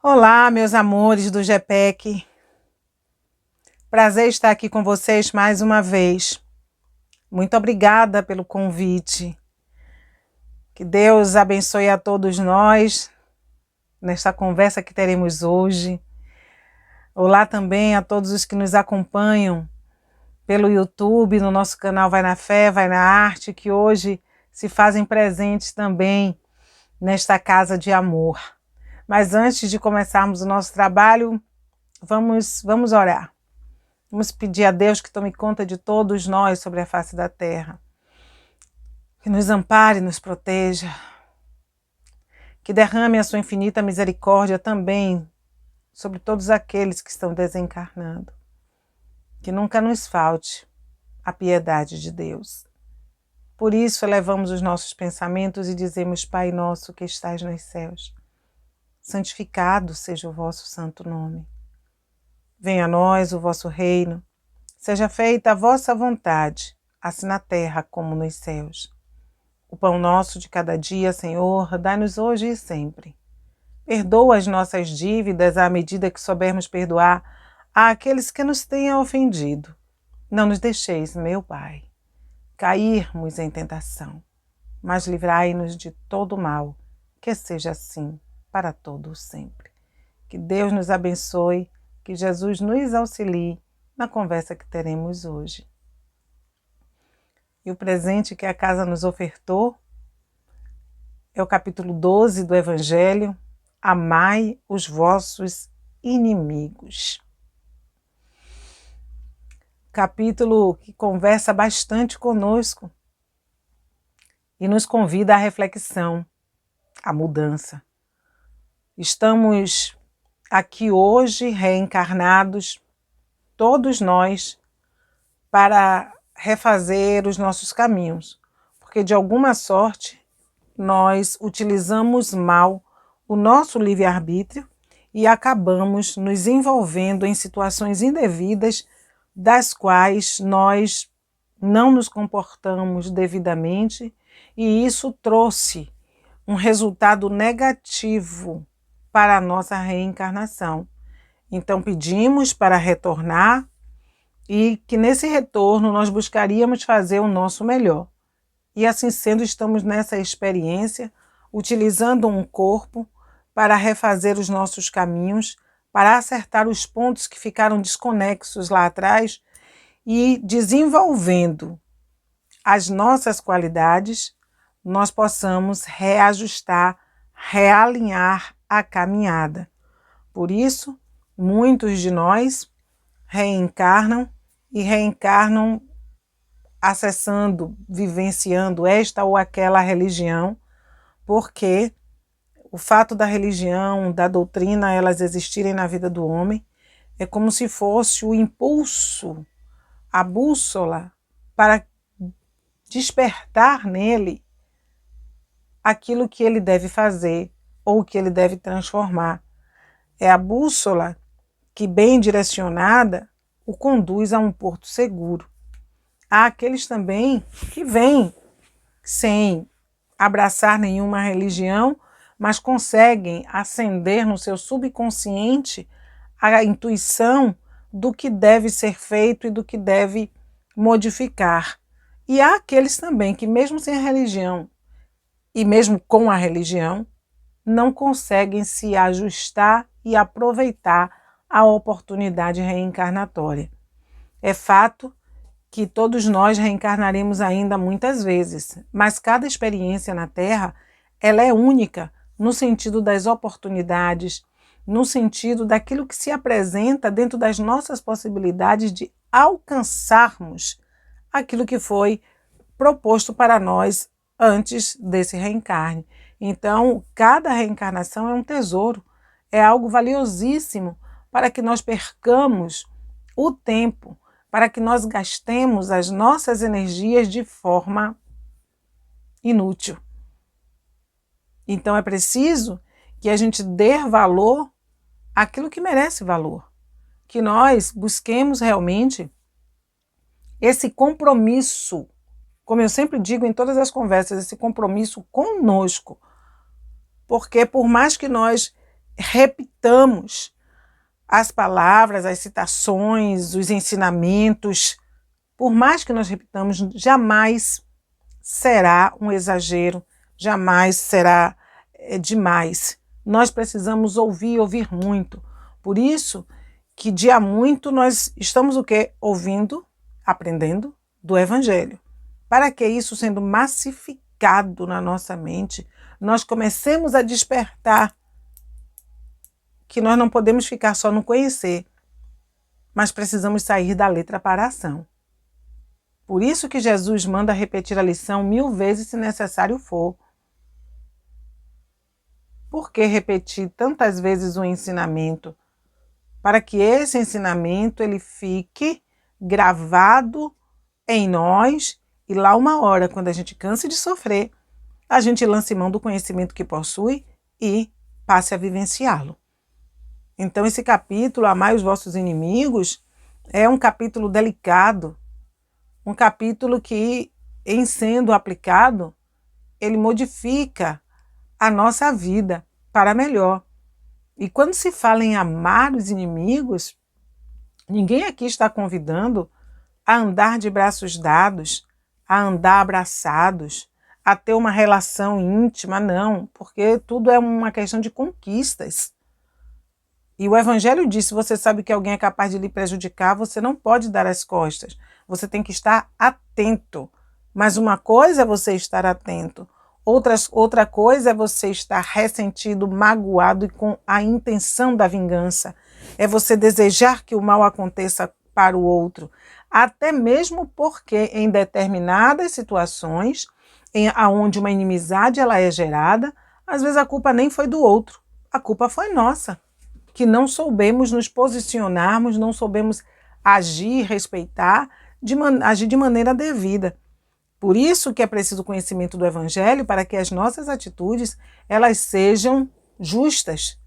Olá, meus amores do GPEC. Prazer estar aqui com vocês mais uma vez. Muito obrigada pelo convite. Que Deus abençoe a todos nós nesta conversa que teremos hoje. Olá também a todos os que nos acompanham pelo YouTube, no nosso canal Vai na Fé, Vai na Arte, que hoje se fazem presentes também nesta casa de amor. Mas antes de começarmos o nosso trabalho, vamos orar. Vamos pedir a Deus que tome conta de todos nós sobre a face da terra. Que nos ampare e nos proteja. Que derrame a sua infinita misericórdia também sobre todos aqueles que estão desencarnando. Que nunca nos falte a piedade de Deus. Por isso elevamos os nossos pensamentos e dizemos: Pai nosso que estais nos céus, santificado seja o vosso santo nome. Venha a nós o vosso reino, seja feita a vossa vontade, assim na terra como nos céus. O pão nosso de cada dia, Senhor, dai-nos hoje e sempre. Perdoa as nossas dívidas à medida que soubermos perdoar àqueles que nos tenham ofendido. Não nos deixeis, meu Pai, cairmos em tentação, mas livrai-nos de todo mal, que seja assim para todo o sempre. Que Deus nos abençoe, que Jesus nos auxilie na conversa que teremos hoje. E o presente que a casa nos ofertou é o capítulo 12 do Evangelho: Amai os vossos inimigos. Capítulo que conversa bastante conosco e nos convida à reflexão, à mudança. Estamos aqui hoje reencarnados, todos nós, para refazer os nossos caminhos, porque de alguma sorte nós utilizamos mal o nosso livre-arbítrio e acabamos nos envolvendo em situações indevidas das quais nós não nos comportamos devidamente, e isso trouxe um resultado negativo para a nossa reencarnação. Então pedimos para retornar e que nesse retorno nós buscaríamos fazer o nosso melhor. E assim sendo, estamos nessa experiência, utilizando um corpo para refazer os nossos caminhos, para acertar os pontos que ficaram desconexos lá atrás e desenvolvendo as nossas qualidades, nós possamos reajustar, realinhar a caminhada. Por isso, muitos de nós reencarnam e reencarnam acessando, vivenciando esta ou aquela religião, porque o fato da religião, da doutrina, elas existirem na vida do homem, é como se fosse o impulso, a bússola para despertar nele aquilo que ele deve fazer ou que ele deve transformar. É a bússola que, bem direcionada, o conduz a um porto seguro. Há aqueles também que vêm sem abraçar nenhuma religião, mas conseguem acender no seu subconsciente a intuição do que deve ser feito e do que deve modificar. E há aqueles também que, mesmo sem a religião e mesmo com a religião, não conseguem se ajustar e aproveitar a oportunidade reencarnatória. É fato que todos nós reencarnaremos ainda muitas vezes, mas cada experiência na Terra, ela é única no sentido das oportunidades, no sentido daquilo que se apresenta dentro das nossas possibilidades de alcançarmos aquilo que foi proposto para nós antes desse reencarne. Então, cada reencarnação é um tesouro, é algo valiosíssimo para que nós percamos o tempo, para que nós gastemos as nossas energias de forma inútil. Então é preciso que a gente dê valor àquilo que merece valor, que nós busquemos realmente esse compromisso, como eu sempre digo em todas as conversas, esse compromisso conosco, porque por mais que nós repitamos as palavras, as citações, os ensinamentos. Por mais que nós repitamos, jamais será um exagero, jamais será demais. Nós precisamos ouvir muito. Por isso que dia muito nós estamos o quê? Ouvindo, aprendendo do Evangelho. Para que isso sendo massificado na nossa mente, nós comecemos a despertar que nós não podemos ficar só no conhecer, mas precisamos sair da letra para a ação. Por isso que Jesus manda repetir a lição 1000 vezes se necessário for. Por que repetir tantas vezes o ensinamento? Para que esse ensinamento ele fique gravado em nós e lá uma hora, quando a gente canse de sofrer, a gente lance mão do conhecimento que possui e passe a vivenciá-lo. Então esse capítulo, Amai os vossos inimigos, é um capítulo delicado, um capítulo que, em sendo aplicado, ele modifica a nossa vida para melhor. E quando se fala em amar os inimigos, ninguém aqui está convidando a andar de braços dados, a andar abraçados, a ter uma relação íntima, não, porque tudo é uma questão de conquistas. E o Evangelho diz, se você sabe que alguém é capaz de lhe prejudicar, você não pode dar as costas. Você tem que estar atento. Mas uma coisa é você estar atento. Outra coisa é você estar ressentido, magoado e com a intenção da vingança. É você desejar que o mal aconteça para o outro. Até mesmo porque em determinadas situações, onde uma inimizade ela é gerada, às vezes a culpa nem foi do outro. A culpa foi nossa. Que não soubemos nos posicionarmos, não soubemos agir, respeitar, agir de maneira devida. Por isso que é preciso o conhecimento do Evangelho para que as nossas atitudes elas sejam justas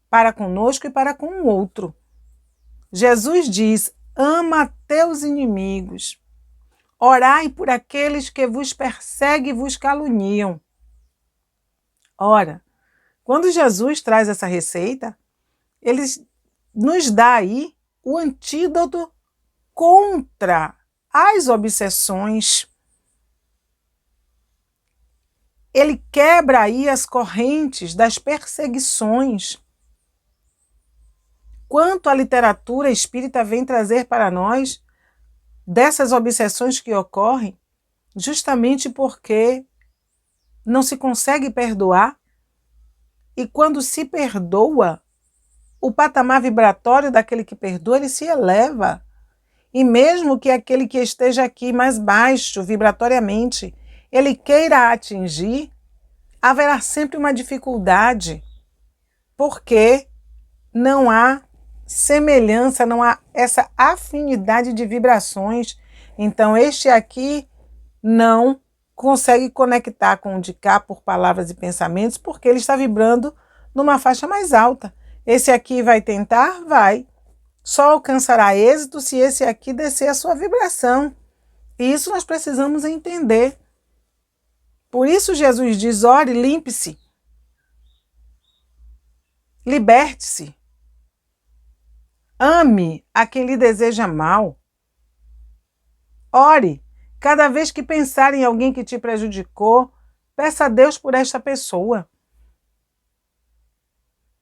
para conosco e para com o outro. Jesus diz, ama teus inimigos, orai por aqueles que vos perseguem e vos caluniam. Ora, quando Jesus traz essa receita, ele nos dá aí o antídoto contra as obsessões. Ele quebra aí as correntes das perseguições. Quanto a literatura espírita vem trazer para nós dessas obsessões que ocorrem, justamente porque não se consegue perdoar, e quando se perdoa, o patamar vibratório daquele que perdoa, ele se eleva. E mesmo que aquele que esteja aqui mais baixo vibratoriamente, ele queira atingir, haverá sempre uma dificuldade, porque não há semelhança, não há essa afinidade de vibrações. Então este aqui não consegue conectar com o de cá por palavras e pensamentos, porque ele está vibrando numa faixa mais alta. Esse aqui vai tentar? Vai. Só alcançará êxito se esse aqui descer a sua vibração. E isso nós precisamos entender. Por isso Jesus diz, ore, limpe-se. Liberte-se. Ame a quem lhe deseja mal. Ore. Cada vez que pensar em alguém que te prejudicou, peça a Deus por esta pessoa.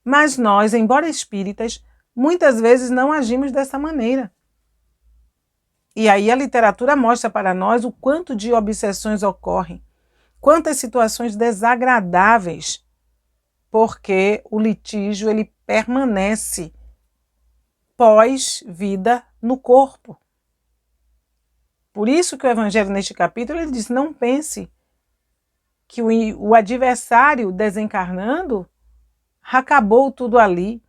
Mas nós, embora espíritas, muitas vezes não agimos dessa maneira. E aí a literatura mostra para nós o quanto de obsessões ocorrem, quantas situações desagradáveis, porque o litígio ele permanece pós-vida no corpo. Por isso que o Evangelho neste capítulo ele diz, não pense que o adversário desencarnando acabou tudo ali.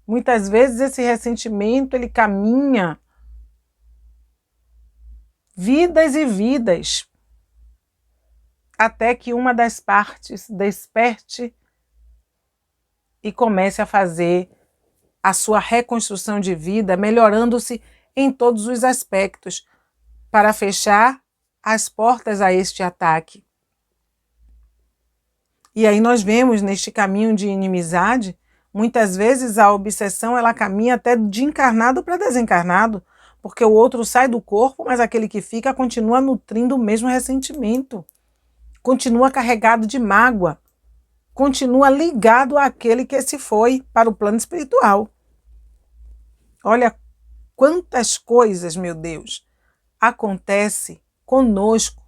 Muitas vezes esse ressentimento ele caminha vidas e vidas até que uma das partes desperte e comece a fazer a sua reconstrução de vida, melhorando-se em todos os aspectos, para fechar as portas a este ataque. E aí nós vemos neste caminho de inimizade Muitas vezes a obsessão ela caminha até de encarnado para desencarnado, porque o outro sai do corpo, mas aquele que fica continua nutrindo o mesmo ressentimento, continua carregado de mágoa, continua ligado àquele que se foi para o plano espiritual. Olha quantas coisas, meu Deus, acontece conosco,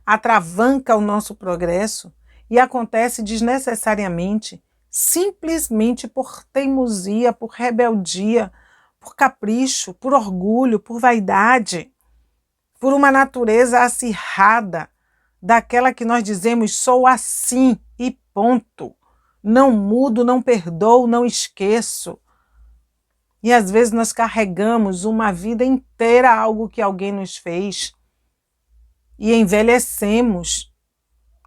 atravanca o nosso progresso e acontece desnecessariamente, simplesmente por teimosia, por rebeldia, por capricho, por orgulho, por vaidade, por uma natureza acirrada, daquela que nós dizemos sou assim e ponto. Não mudo, não perdoo, não esqueço. E às vezes nós carregamos uma vida inteira algo que alguém nos fez e envelhecemos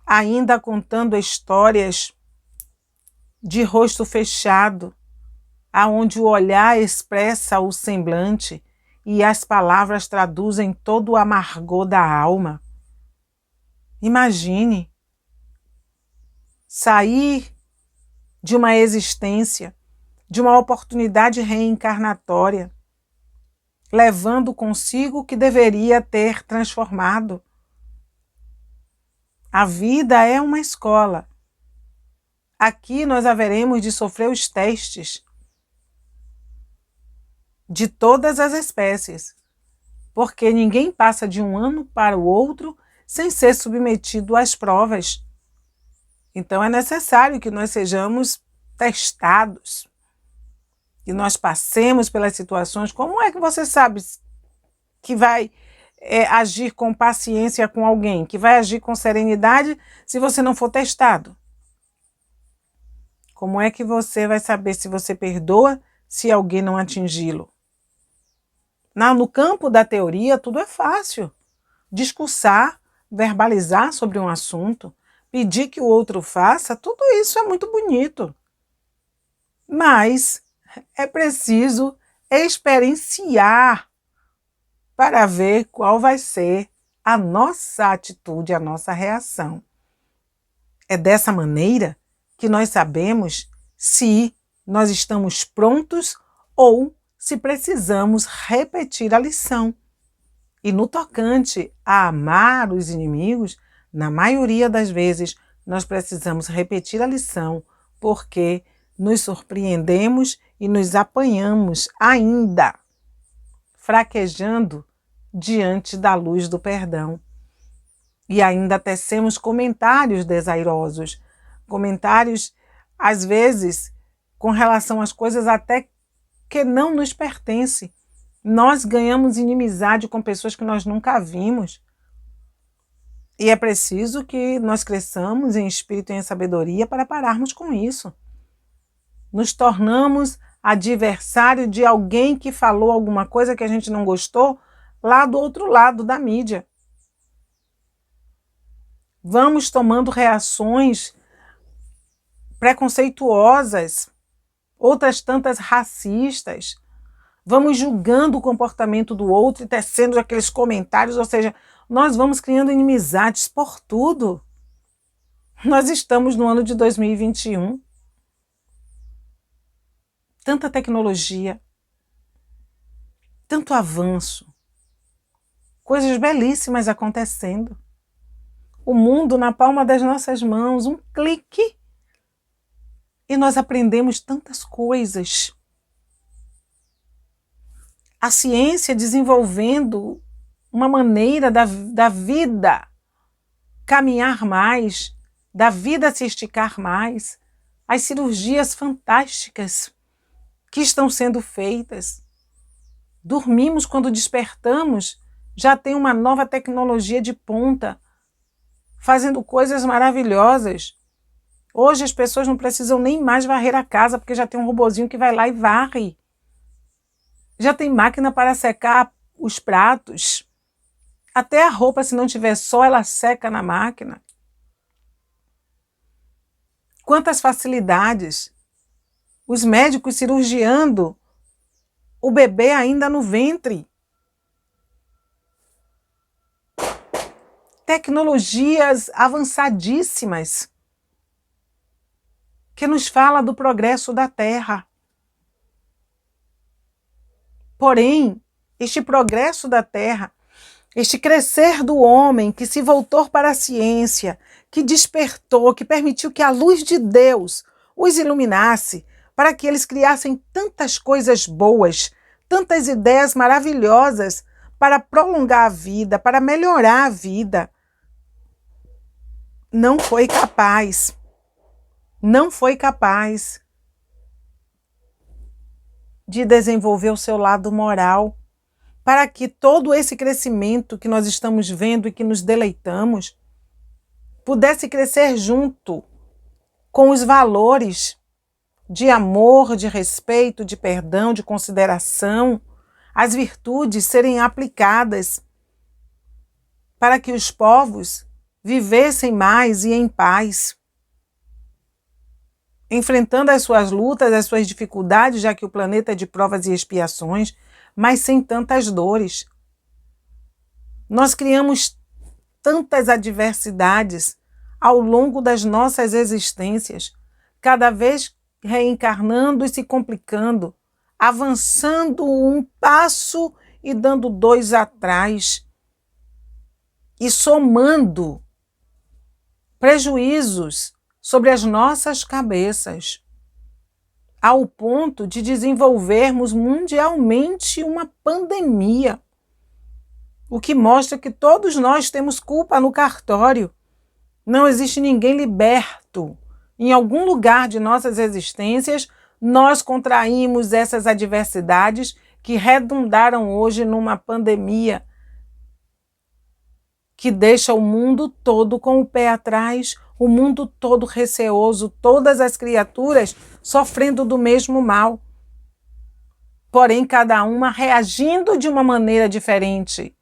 ainda contando histórias de rosto fechado, aonde o olhar expressa o semblante e as palavras traduzem todo o amargor da alma. Imagine sair de uma existência, de uma oportunidade reencarnatória, levando consigo o que deveria ter transformado. A vida é uma escola. Aqui nós haveremos de sofrer os testes de todas as espécies, porque ninguém passa de um ano para o outro sem ser submetido às provas. Então é necessário que nós sejamos testados, que nós passemos pelas situações. Como é que você sabe que vai agir com paciência com alguém, que vai agir com serenidade se você não for testado? Como é que você vai saber se você perdoa se alguém não atingi-lo? No campo da teoria, tudo é fácil. Discursar, verbalizar sobre um assunto, pedir que o outro faça, tudo isso é muito bonito. Mas é preciso experienciar para ver qual vai ser a nossa atitude, a nossa reação. É dessa maneira que nós sabemos se nós estamos prontos ou se precisamos repetir a lição. E no tocante a amar os inimigos, na maioria das vezes, nós precisamos repetir a lição, porque nos surpreendemos e nos apanhamos ainda, fraquejando diante da luz do perdão. E ainda tecemos comentários desairosos, comentários, às vezes, com relação às coisas até que não nos pertencem. Nós ganhamos inimizade com pessoas que nós nunca vimos. E é preciso que nós cresçamos em espírito e em sabedoria para pararmos com isso. Nos tornamos adversário de alguém que falou alguma coisa que a gente não gostou lá do outro lado da mídia. Vamos tomando reações preconceituosas, outras tantas racistas. Vamos julgando o comportamento do outro e tecendo aqueles comentários, ou seja, nós vamos criando inimizades por tudo. Nós estamos no ano de 2021. Tanta tecnologia, tanto avanço, coisas belíssimas acontecendo. O mundo na palma das nossas mãos, um clique. E nós aprendemos tantas coisas. A ciência desenvolvendo uma maneira da vida caminhar mais, da vida se esticar mais, as cirurgias fantásticas que estão sendo feitas. Dormimos, quando despertamos, já tem uma nova tecnologia de ponta, fazendo coisas maravilhosas. Hoje as pessoas não precisam nem mais varrer a casa, porque já tem um robozinho que vai lá e varre. Já tem máquina para secar os pratos. Até a roupa, se não tiver sol, ela seca na máquina. Quantas facilidades! Os médicos cirurgiando o bebê ainda no ventre. Tecnologias avançadíssimas. que nos fala do progresso da Terra. Porém, este progresso da Terra, este crescer do homem que se voltou para a ciência, que despertou, que permitiu que a luz de Deus os iluminasse, para que eles criassem tantas coisas boas, tantas ideias maravilhosas para prolongar a vida, para melhorar a vida, não foi capaz de desenvolver o seu lado moral, para que todo esse crescimento que nós estamos vendo e que nos deleitamos pudesse crescer junto com os valores de amor, de respeito, de perdão, de consideração, as virtudes serem aplicadas para que os povos vivessem mais e em paz, enfrentando as suas lutas, as suas dificuldades, já que o planeta é de provas e expiações, mas sem tantas dores. Nós criamos tantas adversidades ao longo das nossas existências, cada vez reencarnando e se complicando, avançando um passo e dando dois atrás, e somando prejuízos sobre as nossas cabeças, ao ponto de desenvolvermos mundialmente uma pandemia, o que mostra que todos nós temos culpa no cartório. Não existe ninguém liberto. Em algum lugar de nossas existências, nós contraímos essas adversidades que redundaram hoje numa pandemia que deixa o mundo todo com o pé atrás, o mundo todo receoso, todas as criaturas sofrendo do mesmo mal. Porém, cada uma reagindo de uma maneira diferente.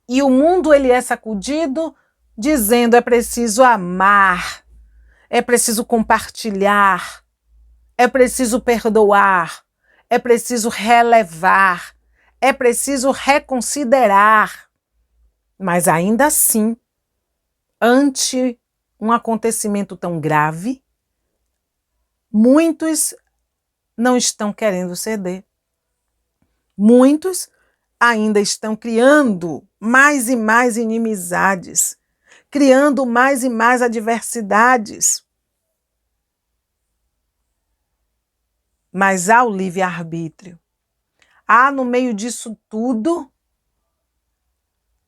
E o mundo ele é sacudido dizendo: é preciso amar, é preciso compartilhar, é preciso perdoar, é preciso relevar, é preciso reconsiderar. Mas ainda assim, ante um acontecimento tão grave, muitos não estão querendo ceder. Muitos ainda estão criando mais e mais inimizades, criando mais e mais adversidades. Mas há o livre-arbítrio. Há no meio disso tudo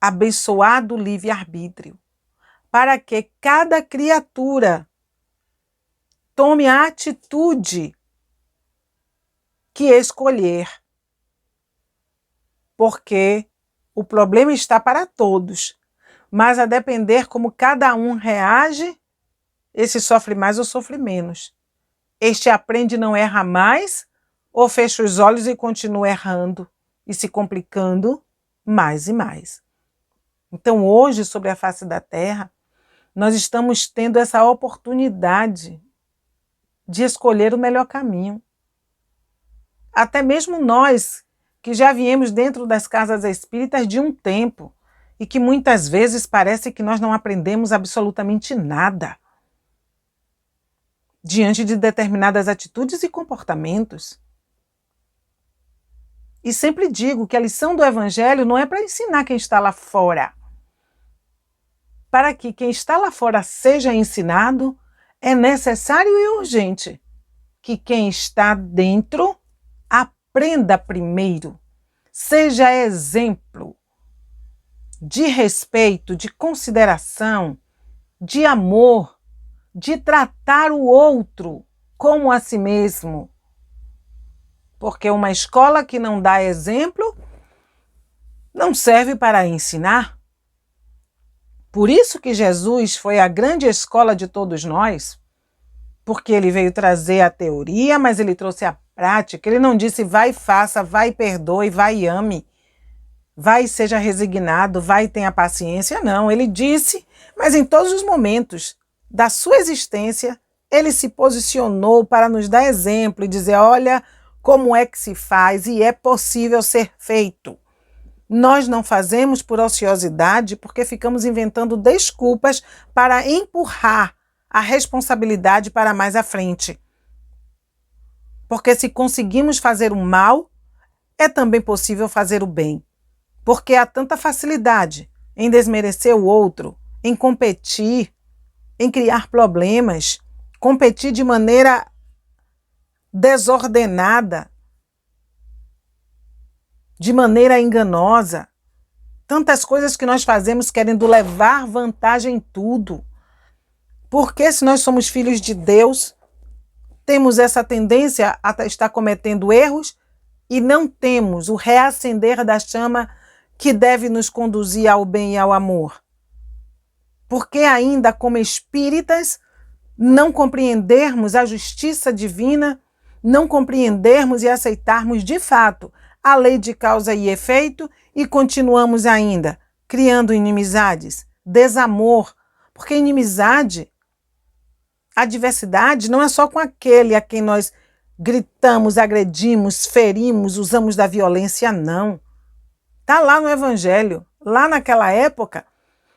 abençoado livre-arbítrio, para que cada criatura tome a atitude que escolher. Porque o problema está para todos, mas a depender como cada um reage, esse sofre mais ou sofre menos. Este aprende e não erra mais, ou fecha os olhos e continua errando e se complicando mais e mais. Então hoje, sobre a face da Terra, nós estamos tendo essa oportunidade de escolher o melhor caminho. Até mesmo nós, que já viemos dentro das casas espíritas de um tempo e que muitas vezes parece que nós não aprendemos absolutamente nada diante de determinadas atitudes e comportamentos. E sempre digo que a lição do Evangelho não é para ensinar quem está lá fora. Para que quem está lá fora seja ensinado, é necessário e urgente que quem está dentro aprenda primeiro, seja exemplo de respeito, de consideração, de amor, de tratar o outro como a si mesmo. Porque uma escola que não dá exemplo não serve para ensinar. Por isso que Jesus foi a grande escola de todos nós, porque ele veio trazer a teoria, mas ele trouxe a prática. Ele não disse vai e faça, vai e perdoe, vai e ame, vai e seja resignado, vai e tenha paciência. Não, ele disse, mas em todos os momentos da sua existência, ele se posicionou para nos dar exemplo e dizer, olha como é que se faz e é possível ser feito. Nós não fazemos por ociosidade porque ficamos inventando desculpas para empurrar a responsabilidade para mais à frente. Porque se conseguimos fazer o mal, é também possível fazer o bem. Porque há tanta facilidade em desmerecer o outro, em competir, em criar problemas, competir de maneira desordenada, de maneira enganosa. Tantas coisas que nós fazemos querendo levar vantagem em tudo. Porque se nós somos filhos de Deus, temos essa tendência a estar cometendo erros e não temos o reacender da chama que deve nos conduzir ao bem e ao amor. Porque ainda como espíritas, não compreendermos a justiça divina, não compreendermos e aceitarmos de fato a lei de causa e efeito e continuamos ainda criando inimizades, desamor, porque inimizade, adversidade não é só com aquele a quem nós gritamos, agredimos, ferimos, usamos da violência, não. Está lá no Evangelho, lá naquela época,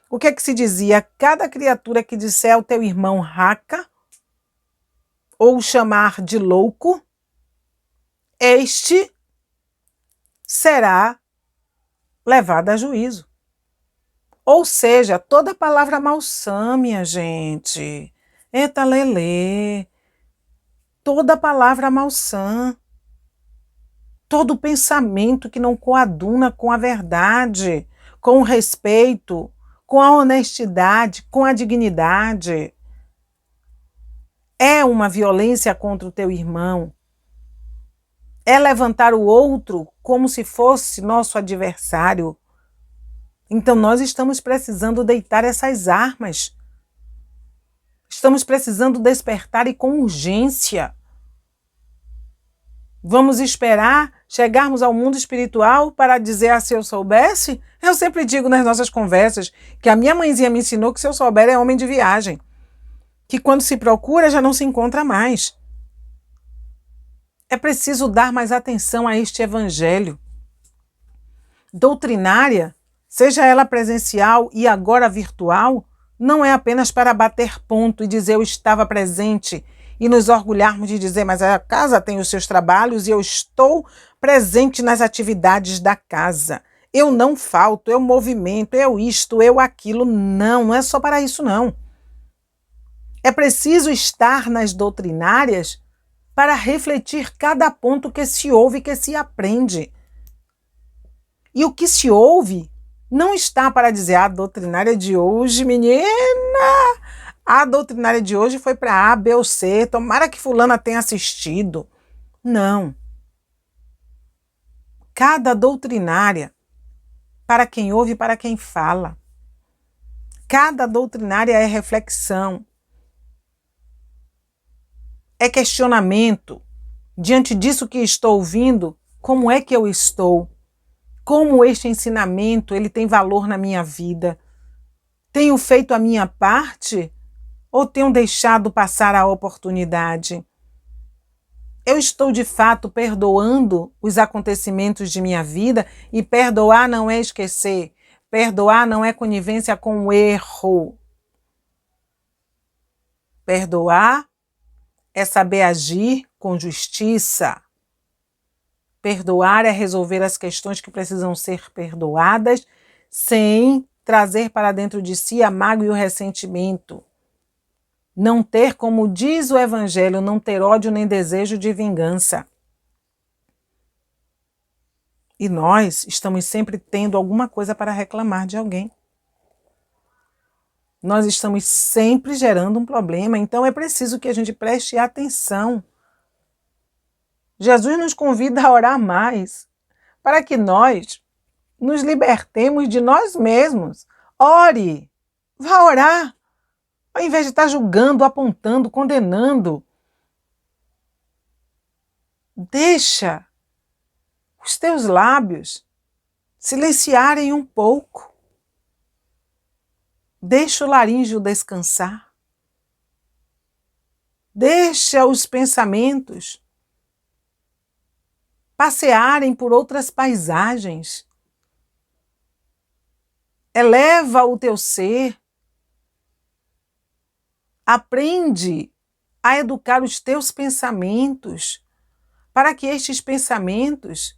o que é que se dizia? Cada criatura que disser ao teu irmão raca, ou chamar de louco, este será levado a juízo. Ou seja, toda palavra malsã, minha gente, eita lelê, toda palavra malsã, todo pensamento que não coaduna com a verdade, com o respeito, com a honestidade, com a dignidade, é uma violência contra o teu irmão. É levantar o outro como se fosse nosso adversário. Então nós estamos precisando deitar essas armas. Estamos precisando despertar e com urgência. Vamos esperar chegarmos ao mundo espiritual para dizer se eu soubesse? Eu sempre digo nas nossas conversas que a minha mãezinha me ensinou que se eu souber é homem de viagem. Que quando se procura já não se encontra mais. É preciso dar mais atenção a este evangelho. Doutrinária, seja ela presencial e agora virtual, não é apenas para bater ponto e dizer eu estava presente e nos orgulharmos de dizer, mas a casa tem os seus trabalhos e eu estou presente nas atividades da casa. Eu não falto, eu movimento, eu isto, eu aquilo. Não, não é só para isso não. É preciso estar nas doutrinárias para refletir cada ponto que se ouve e que se aprende. E o que se ouve não está para dizer a doutrinária de hoje, menina, a doutrinária de hoje foi para A, B ou C, tomara que fulana tenha assistido. Não. Cada doutrinária, para quem ouve e para quem fala. Cada doutrinária é reflexão. É questionamento. Diante disso que estou ouvindo, como é que eu estou? Como este ensinamento ele tem valor na minha vida? Tenho feito a minha parte ou tenho deixado passar a oportunidade? Eu estou de fato perdoando os acontecimentos de minha vida e perdoar não é esquecer. Perdoar não é conivência com o erro. Perdoar é saber agir com justiça. Perdoar é resolver as questões que precisam ser perdoadas sem trazer para dentro de si a mágoa e o ressentimento. Não ter, como diz o Evangelho, não ter ódio nem desejo de vingança. E nós estamos sempre tendo alguma coisa para reclamar de alguém. Nós estamos sempre gerando um problema, então é preciso que a gente preste atenção. Jesus nos convida a orar mais, para que nós nos libertemos de nós mesmos. Ore, vá orar, ao invés de estar julgando, apontando, condenando. Deixa os teus lábios silenciarem um pouco. Deixa o laríngeo descansar. Deixa os pensamentos passearem por outras paisagens. Eleva o teu ser. Aprende a educar os teus pensamentos, para que estes pensamentos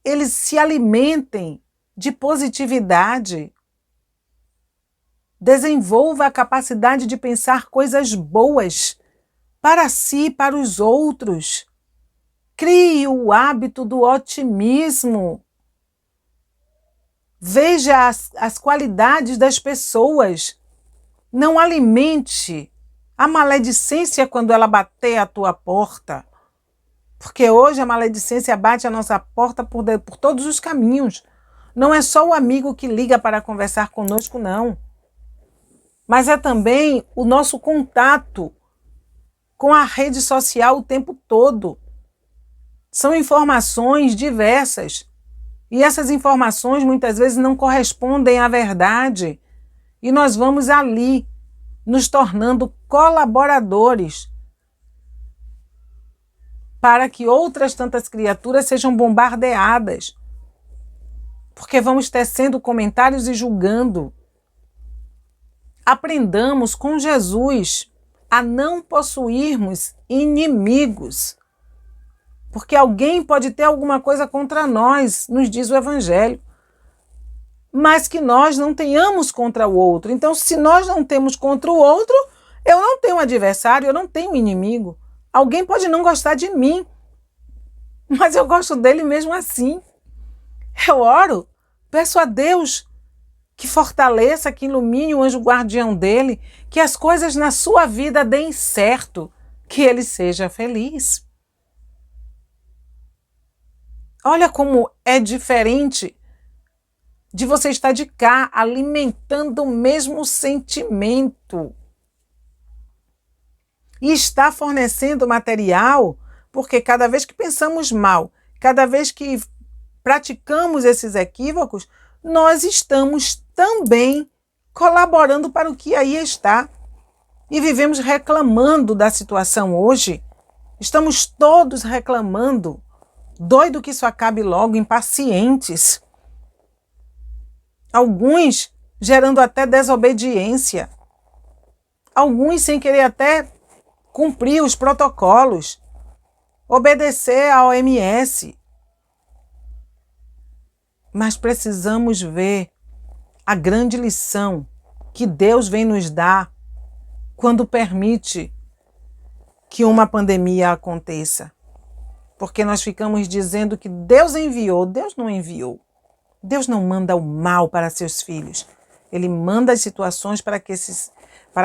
eles se alimentem de positividade. Desenvolva a capacidade de pensar coisas boas para si e para os outros. Crie o hábito do otimismo. Veja as qualidades das pessoas. Não alimente a maledicência quando ela bater à tua porta. Porque hoje a maledicência bate à nossa porta por todos os caminhos. Não é só o amigo que liga para conversar conosco, não. Mas é também o nosso contato com a rede social o tempo todo. São informações diversas. E essas informações muitas vezes não correspondem à verdade. E nós vamos ali nos tornando colaboradores para que outras tantas criaturas sejam bombardeadas. Porque vamos tecendo comentários e julgando. Aprendamos com Jesus a não possuirmos inimigos. Porque alguém pode ter alguma coisa contra nós, nos diz o Evangelho. Mas que nós não tenhamos contra o outro. Então, se nós não temos contra o outro, eu não tenho adversário, eu não tenho inimigo. Alguém pode não gostar de mim, mas eu gosto dele mesmo assim. Eu oro, peço a Deus que fortaleça, que ilumine o anjo guardião dele, que as coisas na sua vida deem certo, que ele seja feliz. Olha como é diferente de você estar de cá alimentando o mesmo sentimento e está fornecendo material, porque cada vez que pensamos mal, cada vez que praticamos esses equívocos, nós estamos também colaborando para o que aí está. E vivemos reclamando da situação hoje. Estamos todos reclamando, doido que isso acabe logo, impacientes. Alguns gerando até desobediência. Alguns sem querer até cumprir os protocolos, obedecer à OMS. Mas precisamos ver a grande lição que Deus vem nos dar quando permite que uma pandemia aconteça. Porque nós ficamos dizendo que Deus enviou. Deus não enviou. Deus não manda o mal para seus filhos. Ele manda as situações para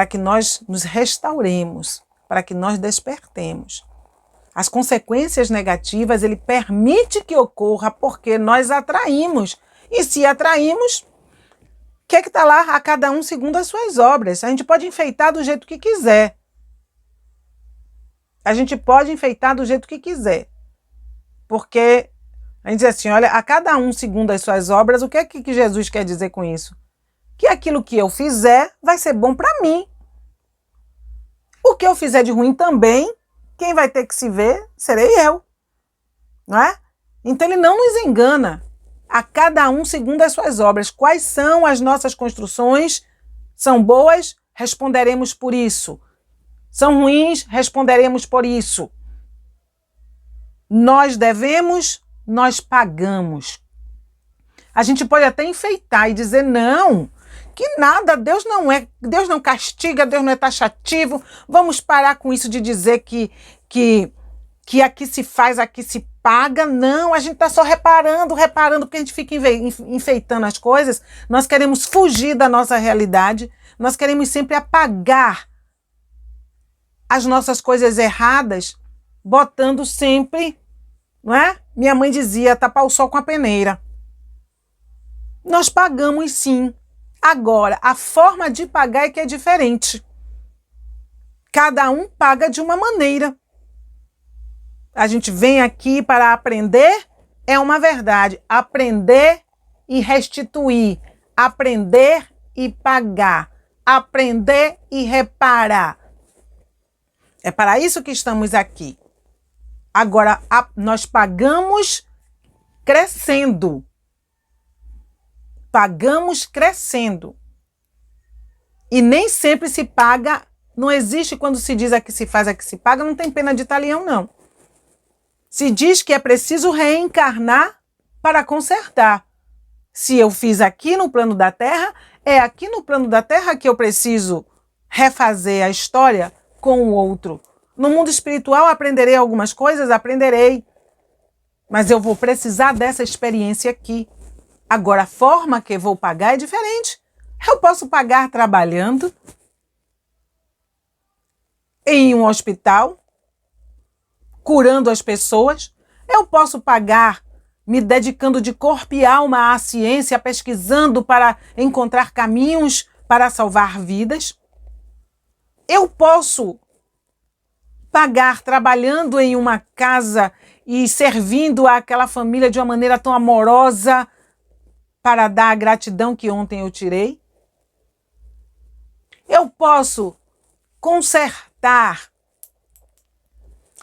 que nós nos restauremos, para que nós despertemos. As consequências negativas ele permite que ocorra porque nós atraímos. E se atraímos, o que é que está lá? A cada um segundo as suas obras. A gente pode enfeitar do jeito que quiser. A gente pode enfeitar do jeito que quiser. Porque a gente diz assim, olha, a cada um segundo as suas obras, o que é que Jesus quer dizer com isso? Que aquilo que eu fizer vai ser bom para mim. O que eu fizer de ruim também, quem vai ter que se ver serei eu. Não é? Então ele não nos engana. A cada um segundo as suas obras. Quais são as nossas construções? São boas? Responderemos por isso. São ruins? Responderemos por isso. Nós devemos, nós pagamos. A gente pode até enfeitar e dizer não, que nada, Deus não castiga, Deus não é taxativo. Vamos parar com isso de dizer que aqui se faz, aqui se paga. Não, a gente está só reparando, porque a gente fica enfeitando as coisas. Nós queremos fugir da nossa realidade, nós queremos sempre apagar as nossas coisas erradas, botando sempre, não é? Minha mãe dizia, tapar o sol com a peneira. Nós pagamos sim. Agora, a forma de pagar é que é diferente. Cada um paga de uma maneira. A gente vem aqui para aprender, é uma verdade. Aprender e restituir. Aprender e pagar. Aprender e reparar. É para isso que estamos aqui. Agora, nós pagamos crescendo. Pagamos crescendo. E nem sempre se paga, não existe quando se diz aqui se faz, aqui se paga, não tem pena de talião, não. Se diz que é preciso reencarnar para consertar. Se eu fiz aqui no plano da Terra, é aqui no plano da Terra que eu preciso refazer a história com o outro. No mundo espiritual aprenderei algumas coisas, aprenderei. Mas eu vou precisar dessa experiência aqui. Agora, a forma que eu vou pagar é diferente. Eu posso pagar trabalhando em um hospital, curando as pessoas. Eu posso pagar me dedicando de corpo e alma à ciência, pesquisando para encontrar caminhos para salvar vidas. Eu posso pagar trabalhando em uma casa e servindo àquela família de uma maneira tão amorosa para dar a gratidão que ontem eu tirei. Eu posso consertar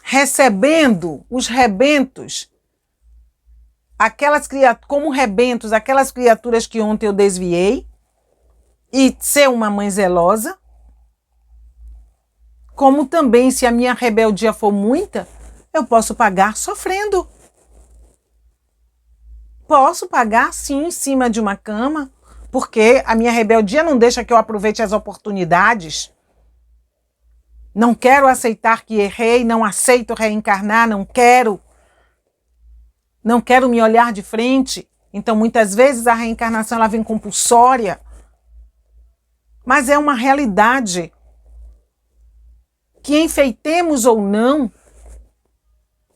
recebendo os rebentos, como rebentos, aquelas criaturas que ontem eu desviei, e ser uma mãe zelosa. Como também, se a minha rebeldia for muita, eu posso pagar sofrendo. Posso pagar, sim, em cima de uma cama, porque a minha rebeldia não deixa que eu aproveite as oportunidades. Não quero aceitar que errei, não aceito reencarnar, não quero. Não quero me olhar de frente. Então, muitas vezes, a reencarnação ela vem compulsória. Mas é uma realidade que, enfeitemos ou não,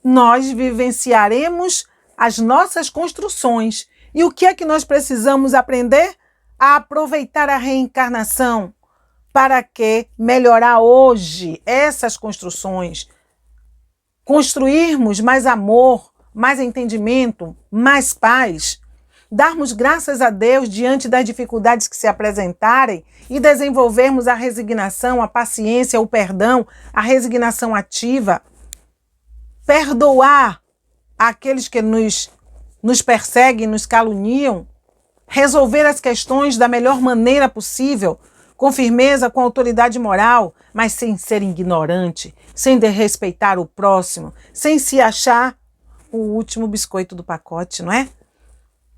nós vivenciaremos as nossas construções. E o que é que nós precisamos aprender? A aproveitar a reencarnação para que melhorar hoje essas construções, construirmos mais amor, mais entendimento, mais paz, darmos graças a Deus diante das dificuldades que se apresentarem e desenvolvermos a resignação, a paciência, o perdão, a resignação ativa, perdoar aqueles que nos perseguem, nos caluniam, resolver as questões da melhor maneira possível, com firmeza, com autoridade moral, mas sem ser ignorante, sem desrespeitar o próximo, sem se achar o último biscoito do pacote, não é?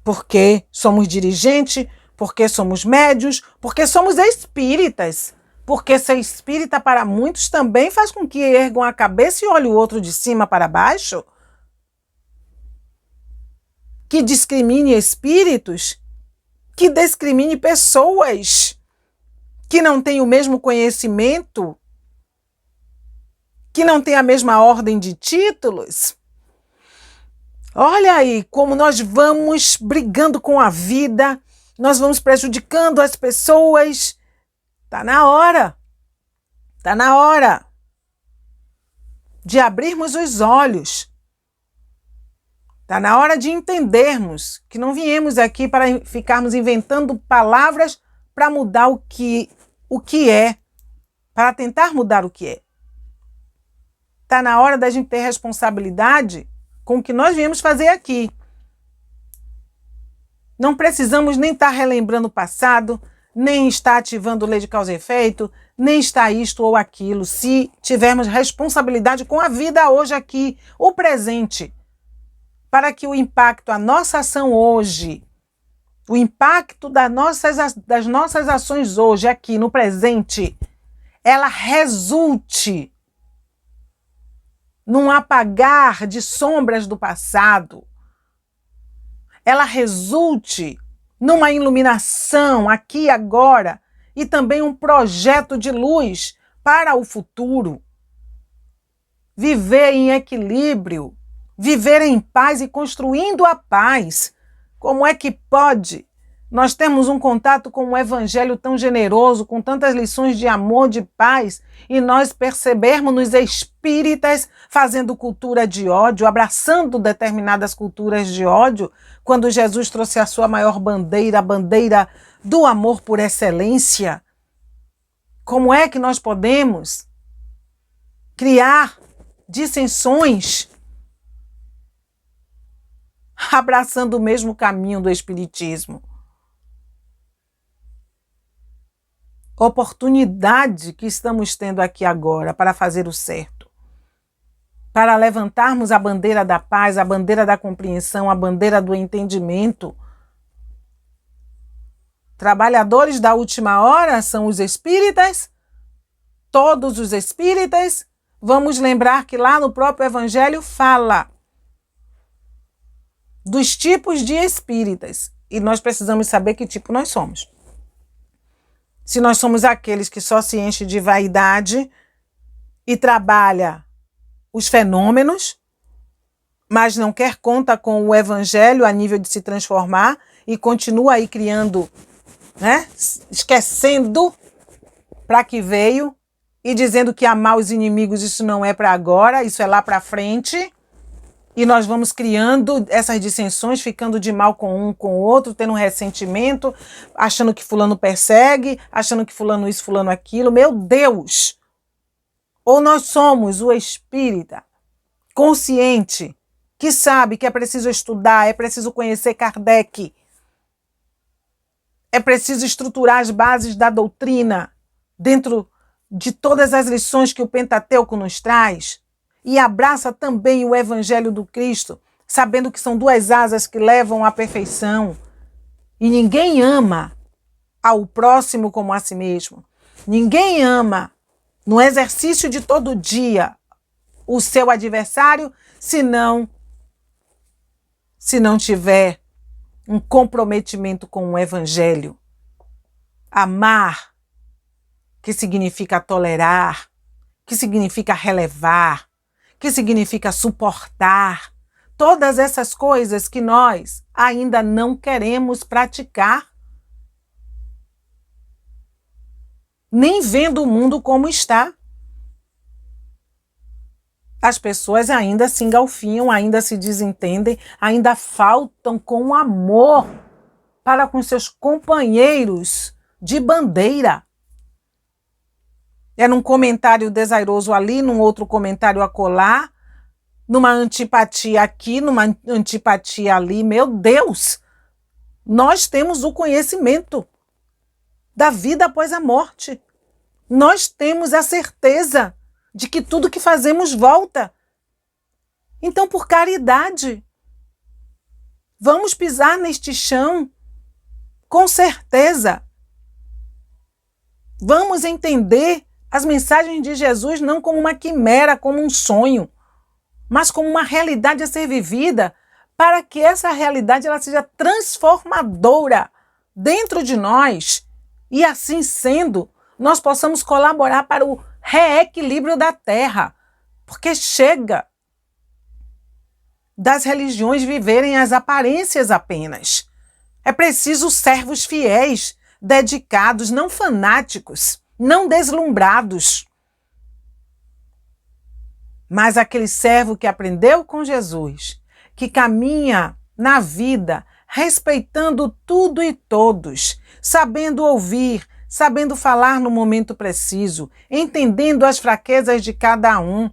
Porque somos dirigentes, porque somos médios, porque somos espíritas. Porque ser espírita para muitos também faz com que ergam a cabeça e olhem o outro de cima para baixo. Que discrimine espíritos, que discrimine pessoas que não têm o mesmo conhecimento, que não têm a mesma ordem de títulos. Olha aí como nós vamos brigando com a vida, nós vamos prejudicando as pessoas. Está na hora de abrirmos os olhos. Está na hora de entendermos que não viemos aqui para ficarmos inventando palavras para mudar o que é, para tentar mudar o que é. Está na hora da gente ter responsabilidade com o que nós viemos fazer aqui. Não precisamos nem estar relembrando o passado, nem estar ativando lei de causa e efeito, nem estar isto ou aquilo, se tivermos responsabilidade com a vida hoje aqui, o presente, para que o impacto, a nossa ação hoje, o impacto das nossas ações hoje, aqui no presente, ela resulte num apagar de sombras do passado, ela resulte numa iluminação aqui e agora e também um projeto de luz para o futuro. Viver em equilíbrio, viver em paz e construindo a paz. Como é que pode? Nós temos um contato com um evangelho tão generoso, com tantas lições de amor, de paz, e nós percebermos-nos espíritas fazendo cultura de ódio, abraçando determinadas culturas de ódio, quando Jesus trouxe a sua maior bandeira, a bandeira do amor por excelência. Como é que nós podemos criar dissensões abraçando o mesmo caminho do espiritismo? oportunidade que estamos tendo aqui agora para fazer o certo, para levantarmos a bandeira da paz, a bandeira da compreensão, a bandeira do entendimento. Trabalhadores da última hora são os espíritas, todos os espíritas. Vamos lembrar que lá no próprio Evangelho fala dos tipos de espíritas. E nós precisamos saber que tipo nós somos. Se nós somos aqueles que só se enchem de vaidade e trabalha os fenômenos, mas não quer conta com o Evangelho a nível de se transformar e continua aí criando, né? Esquecendo para que veio e dizendo que amar os inimigos isso não é para agora, isso é lá para frente. E nós vamos criando essas dissensões, ficando de mal com um, com o outro, tendo um ressentimento, achando que fulano persegue, achando que fulano isso, fulano aquilo. Meu Deus! Ou nós somos o espírita consciente, que sabe que é preciso estudar, é preciso conhecer Kardec, é preciso estruturar as bases da doutrina dentro de todas as lições que o Pentateuco nos traz, e abraça também o Evangelho do Cristo, sabendo que são duas asas que levam à perfeição. E ninguém ama ao próximo como a si mesmo. Ninguém ama, no exercício de todo dia, o seu adversário, se não tiver um comprometimento com o Evangelho. Amar, que significa tolerar, que significa relevar, que significa suportar, todas essas coisas que nós ainda não queremos praticar, nem vendo o mundo como está. As pessoas ainda se engalfinham, ainda se desentendem, ainda faltam com amor para com seus companheiros de bandeira. É num comentário desairoso ali, num outro comentário acolá, numa antipatia aqui, numa antipatia ali. Meu Deus! Nós temos o conhecimento da vida após a morte. Nós temos a certeza de que tudo que fazemos volta. Então, por caridade, vamos pisar neste chão com certeza. Vamos entender as mensagens de Jesus não como uma quimera, como um sonho, mas como uma realidade a ser vivida, para que essa realidade ela seja transformadora dentro de nós e, assim sendo, nós possamos colaborar para o reequilíbrio da Terra, porque chega das religiões viverem as aparências apenas. É preciso servos fiéis, dedicados, não fanáticos, não deslumbrados, mas aquele servo que aprendeu com Jesus, que caminha na vida respeitando tudo e todos, sabendo ouvir, sabendo falar no momento preciso, entendendo as fraquezas de cada um,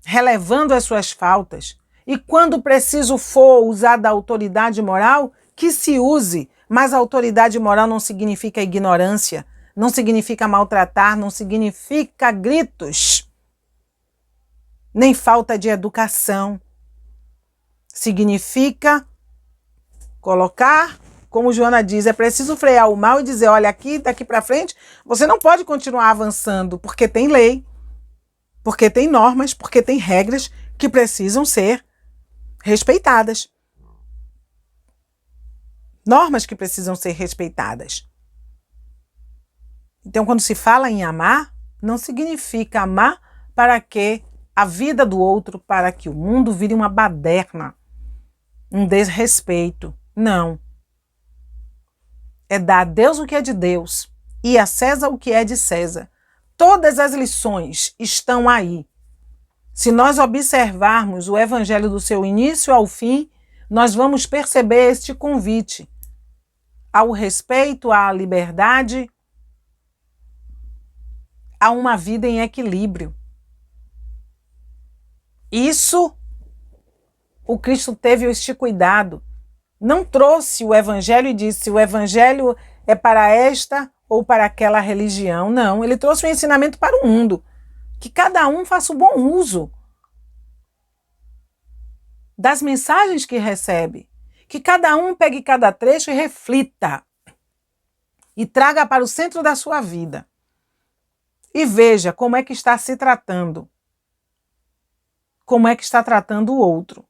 relevando as suas faltas, e quando preciso for usar da autoridade moral, que se use. Mas a autoridade moral não significa ignorância, não significa maltratar, não significa gritos, nem falta de educação. Significa colocar, como Joana diz, é preciso frear o mal e dizer, olha, aqui, daqui para frente, você não pode continuar avançando, porque tem lei, porque tem normas, porque tem regras que precisam ser respeitadas. Normas que precisam ser respeitadas. Então, quando se fala em amar, não significa amar para que a vida do outro, para que o mundo vire uma baderna, um desrespeito. Não. É dar a Deus o que é de Deus e a César o que é de César. Todas as lições estão aí. Se nós observarmos o Evangelho do seu início ao fim, nós vamos perceber este convite ao respeito, à liberdade, a uma vida em equilíbrio. Isso, o Cristo teve este cuidado. Não trouxe o Evangelho e disse, o Evangelho é para esta ou para aquela religião. Não, ele trouxe um ensinamento para o mundo. Que cada um faça o bom uso das mensagens que recebe. Que cada um pegue cada trecho e reflita. E traga para o centro da sua vida. E veja como é que está se tratando. Como é que está tratando o outro.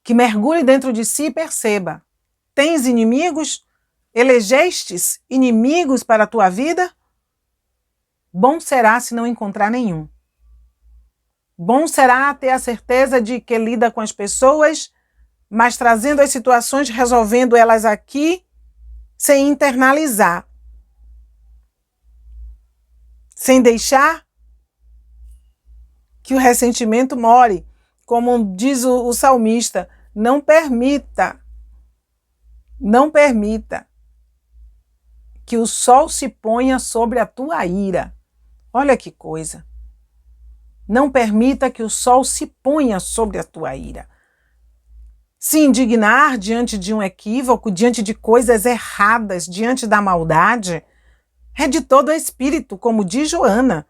Que mergulhe dentro de si e perceba. Tens inimigos? Elegestes inimigos para a tua vida? Bom será se não encontrar nenhum. Bom será ter a certeza de que lida com as pessoas, mas trazendo as situações, resolvendo elas aqui, sem internalizar. Sem deixar que o ressentimento more. Como diz o salmista, não permita que o sol se ponha sobre a tua ira. Olha que coisa. Não permita que o sol se ponha sobre a tua ira. Se indignar diante de um equívoco, diante de coisas erradas, diante da maldade, é de todo espírito, como diz Joana.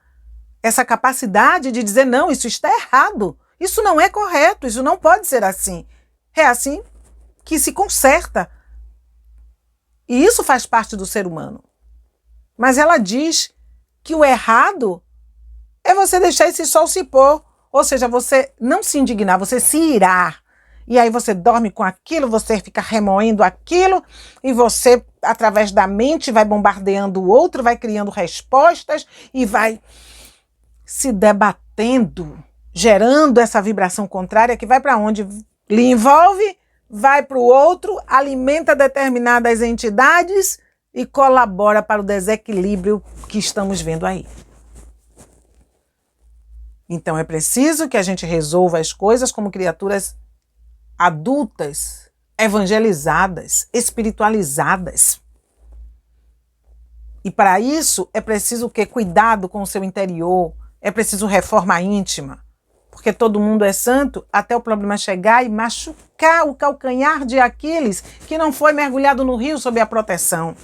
Essa capacidade de dizer, não, isso está errado, isso não é correto, isso não pode ser assim. É assim que se conserta. E isso faz parte do ser humano. Mas ela diz que o errado é você deixar esse sol se pôr. Ou seja, você não se indignar, você se irar. E aí você dorme com aquilo, você fica remoendo aquilo, e você, através da mente, vai bombardeando o outro, vai criando respostas e vai se debatendo, gerando essa vibração contrária que vai para onde lhe envolve, vai para o outro, alimenta determinadas entidades e colabora para o desequilíbrio que estamos vendo aí. Então é preciso que a gente resolva as coisas como criaturas adultas, evangelizadas, espiritualizadas. E para isso é preciso o quê? Cuidado com o seu interior, é preciso reforma íntima. Porque todo mundo é santo até o problema chegar e machucar o calcanhar de Aquiles, que não foi mergulhado no rio sob a proteção.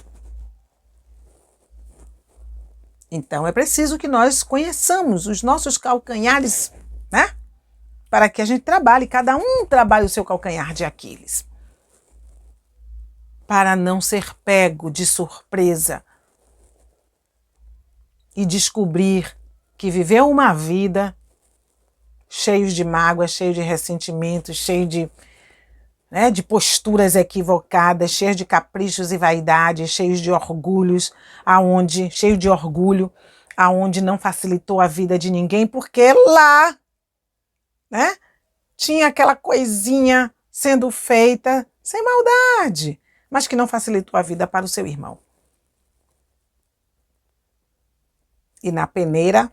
Então é preciso que nós conheçamos os nossos calcanhares, né? Para que a gente trabalhe, cada um trabalhe o seu calcanhar de Aquiles. Para não ser pego de surpresa e descobrir que viveu uma vida cheio de mágoa, cheio de ressentimento, cheio de posturas equivocadas, cheio de caprichos e vaidades, cheio de orgulhos, aonde não facilitou a vida de ninguém, porque lá, né, tinha aquela coisinha sendo feita sem maldade, mas que não facilitou a vida para o seu irmão. E na peneira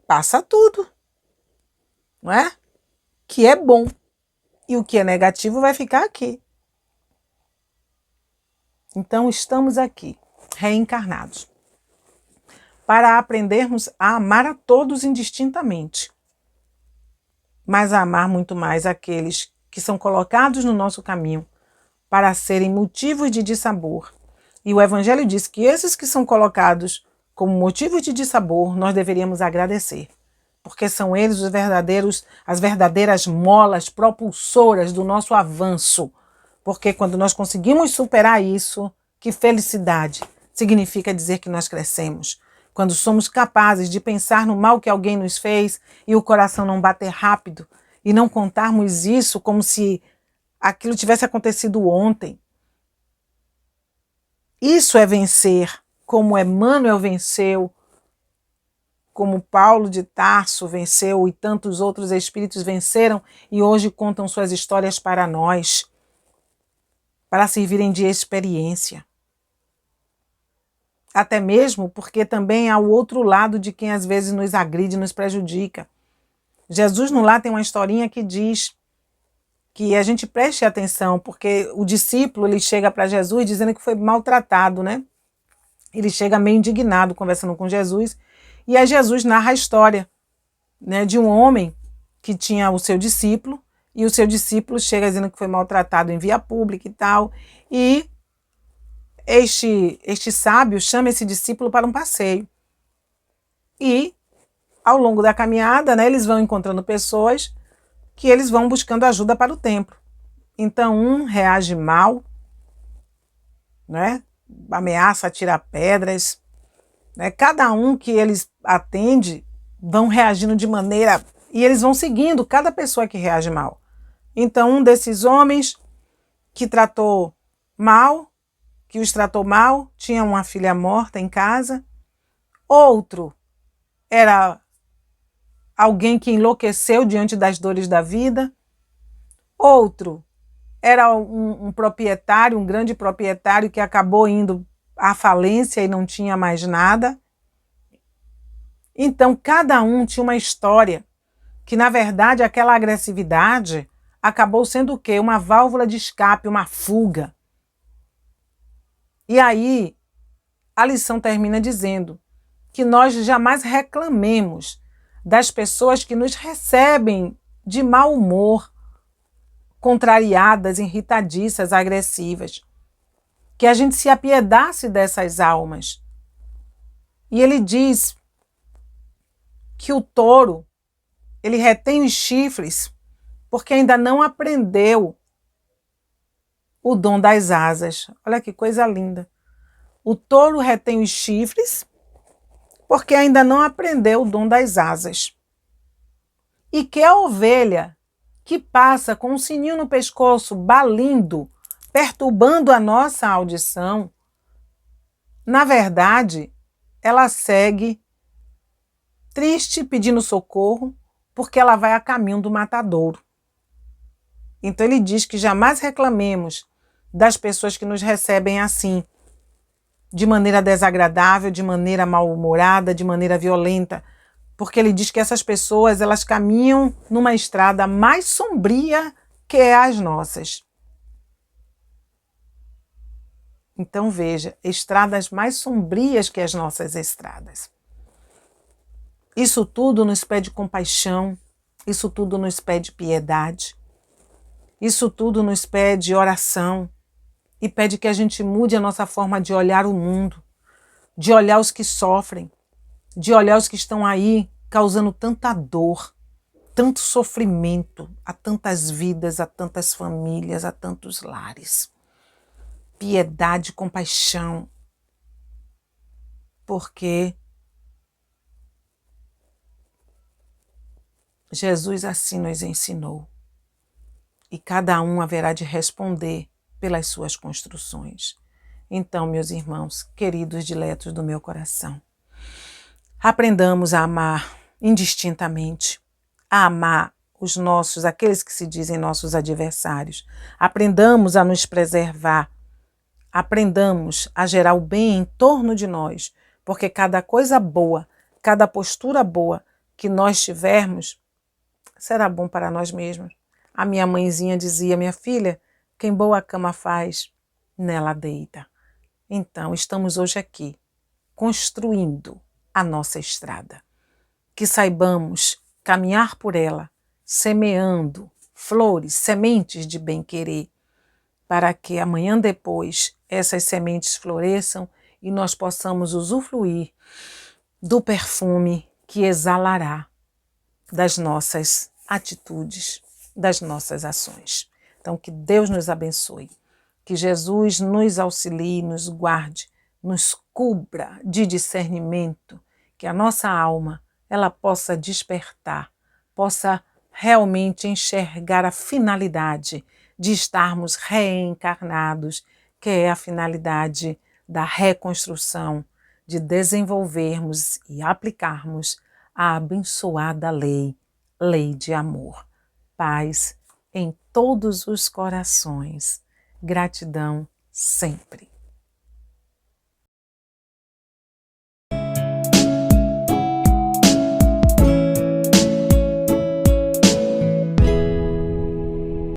passa tudo, não é? Que é bom. E o que é negativo vai ficar aqui. Então estamos aqui, reencarnados, para aprendermos a amar a todos indistintamente, mas a amar muito mais aqueles que são colocados no nosso caminho para serem motivos de dissabor. E o Evangelho diz que esses que são colocados como motivos de dissabor, nós deveríamos agradecer, porque são eles as verdadeiras molas propulsoras do nosso avanço. Porque quando nós conseguimos superar isso, que felicidade! Significa dizer que nós crescemos. Quando somos capazes de pensar no mal que alguém nos fez e o coração não bater rápido e não contarmos isso como se aquilo tivesse acontecido ontem. Isso é vencer, como Emmanuel venceu, como Paulo de Tarso venceu e tantos outros espíritos venceram e hoje contam suas histórias para nós, para servirem de experiência. Até mesmo porque também há o outro lado de quem às vezes nos agride, nos prejudica. Jesus no lá tem uma historinha que diz que a gente preste atenção, porque o discípulo ele chega para Jesus dizendo que foi maltratado, né? Ele chega meio indignado conversando com Jesus, e aí Jesus narra a história, né, de um homem que tinha o seu discípulo, e o seu discípulo chega dizendo que foi maltratado em via pública e tal, e este sábio chama esse discípulo para um passeio. E, ao longo da caminhada, né, eles vão encontrando pessoas que eles vão buscando ajuda para o templo. Então, um reage mal, né, ameaça atirar pedras, né, cada um que eles atendem vão reagindo de maneira... E eles vão seguindo cada pessoa que reage mal. Então, um desses homens que os tratou mal, tinha uma filha morta em casa. Outro era alguém que enlouqueceu diante das dores da vida. Outro era um proprietário, um grande proprietário que acabou indo à falência e não tinha mais nada. Então, cada um tinha uma história que, na verdade, aquela agressividade acabou sendo o quê? Uma válvula de escape, uma fuga. E aí, a lição termina dizendo que nós jamais reclamemos das pessoas que nos recebem de mau humor, contrariadas, irritadiças, agressivas. Que a gente se apiedasse dessas almas. E ele diz que o touro, ele retém os chifres porque ainda não aprendeu o dom das asas. Olha que coisa linda. O touro retém os chifres porque ainda não aprendeu o dom das asas. E que a ovelha que passa com um sininho no pescoço, balindo, perturbando a nossa audição, na verdade, ela segue triste, pedindo socorro, porque ela vai a caminho do matadouro. Então ele diz que jamais reclamemos das pessoas que nos recebem assim, de maneira desagradável, de maneira mal-humorada, de maneira violenta, porque ele diz que essas pessoas, elas caminham numa estrada mais sombria que é as nossas. Então veja, estradas mais sombrias que as nossas estradas. Isso tudo nos pede compaixão, isso tudo nos pede piedade, isso tudo nos pede oração e pede que a gente mude a nossa forma de olhar o mundo, de olhar os que sofrem, de olhar os que estão aí causando tanta dor, tanto sofrimento a tantas vidas, a tantas famílias, a tantos lares. Piedade, compaixão, porque Jesus assim nos ensinou e cada um haverá de responder pelas suas construções. Então, meus irmãos, queridos diletos do meu coração, aprendamos a amar indistintamente, a amar aqueles que se dizem nossos adversários. Aprendamos a nos preservar, aprendamos a gerar o bem em torno de nós, porque cada coisa boa, cada postura boa que nós tivermos, será bom para nós mesmos. A minha mãezinha dizia, minha filha, quem boa cama faz, nela deita. Então, estamos hoje aqui, construindo a nossa estrada. Que saibamos caminhar por ela, semeando flores, sementes de bem-querer, para que amanhã depois essas sementes floresçam e nós possamos usufruir do perfume que exalará das nossas atitudes, das nossas ações. Então, que Deus nos abençoe, que Jesus nos auxilie, nos guarde, nos cubra de discernimento, que a nossa alma ela possa despertar, possa realmente enxergar a finalidade de estarmos reencarnados, que é a finalidade da reconstrução, de desenvolvermos e aplicarmos a abençoada lei de amor. Paz em todos os corações. Gratidão sempre.